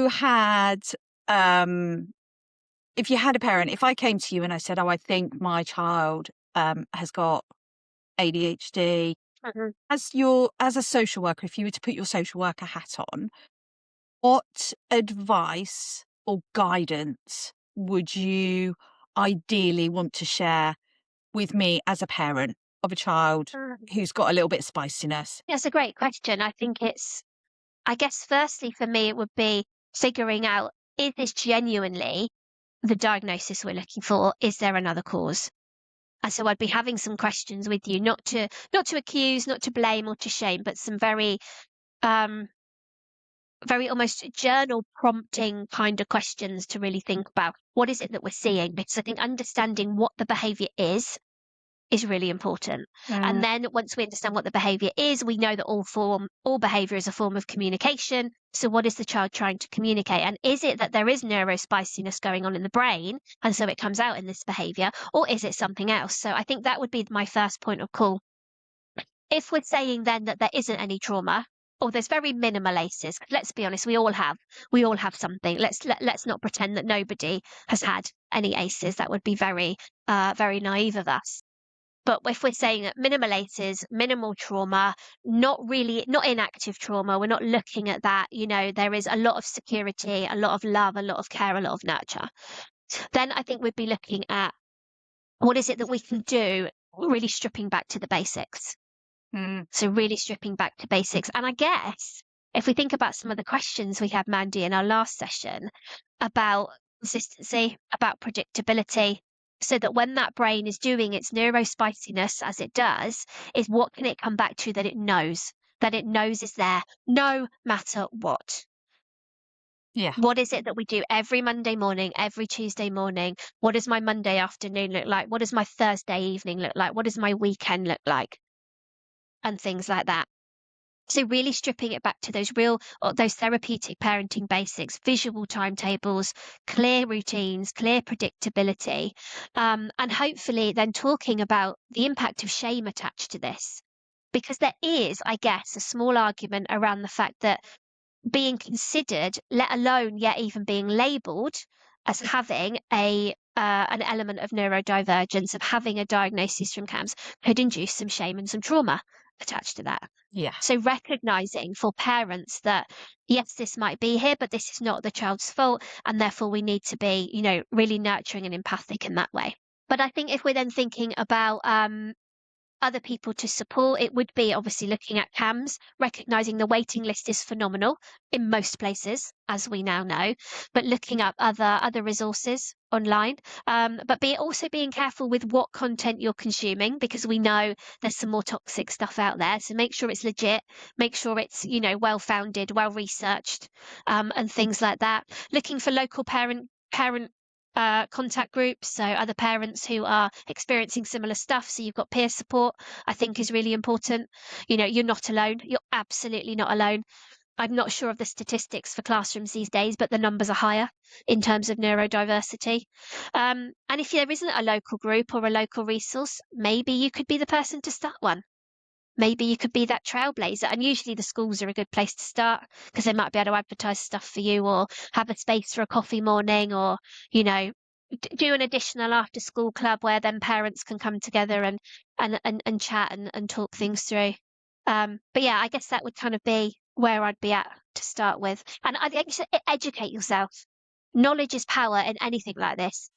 had, if you had a parent, if I came to you and I said, "Oh, I think my child has got ADHD," Mhm. as a social worker, if you were to put your social worker hat on, what advice or guidance would you ideally want to share with me as a parent of a child Mm. who's got a little bit of spiciness? That's a great question. I guess firstly for me, it would be figuring out, is this genuinely the diagnosis we're looking for? Is there another cause? And so I'd be having some questions with you, not to accuse, not to blame or to shame, but some um, very almost journal prompting kind of questions to really think about what is it that we're seeing? Because I think understanding what the behavior is really important. Mm, And then once we understand what the behavior is, we know that all behavior is a form of communication. So what is the child trying to communicate? And is it that there is neurospiciness going on in the brain and so it comes out in this behavior, or is it something else? So I think that would be my first point of call. If we're saying then that there isn't any trauma, or there's very minimal ACEs, 'cause let's be honest, we all have something. Let's not pretend that nobody has had any ACEs. That would be very naive of us. But if we're saying that minimal ACEs, minimal trauma, not inactive trauma, we're not looking at that, there is a lot of security, a lot of love, a lot of care, a lot of nurture. Then I think we'd be looking at what is it that we can do, really stripping back to the basics. mm, So really stripping back to basics. And I guess if we think about some of the questions we had, Mandy, in our last session about consistency, about predictability, so that when that brain is doing its neurospiciness as it does, is what can it come back to that it knows is there no matter what? yeah. What is it that we do every Monday morning, every Tuesday morning? What does my Monday afternoon look like? What does my Thursday evening look like? What does my weekend look like? And things like that. So really stripping it back to those those therapeutic parenting basics, visual timetables, clear routines, clear predictability, and hopefully then talking about the impact of shame attached to this. Because there is, I guess, a small argument around the fact that being considered, let alone yet even being labelled as having an element of neurodivergence, of having a diagnosis from CAMS, could induce some shame and some trauma attached to that. Yeah. So recognizing for parents that yes, this might be here, but this is not the child's fault, and therefore we need to be, really nurturing and empathic in that way. But I think if we're then thinking about other people to support, it would be obviously looking at CAMS, recognizing the waiting list is phenomenal in most places, as we now know, but looking up other resources online. But also being careful with what content you're consuming, because we know there's some more toxic stuff out there. So make sure it's legit, make sure it's, well founded, well researched, and things like that. Looking for local parent contact groups, so other parents who are experiencing similar stuff. So you've got peer support, I think is really important. You're not alone. You're absolutely not alone. I'm not sure of the statistics for classrooms these days, but the numbers are higher in terms of neurodiversity. And if there isn't a local group or a local resource, maybe you could be the person to start one. Maybe you could be that trailblazer. And usually the schools are a good place to start because they might be able to advertise stuff for you or have a space for a coffee morning or, do an additional after school club where then parents can come together and chat and talk things through. But yeah, I guess that would kind of be where I'd be at to start with. And I think you should educate yourself. Knowledge is power in anything like this.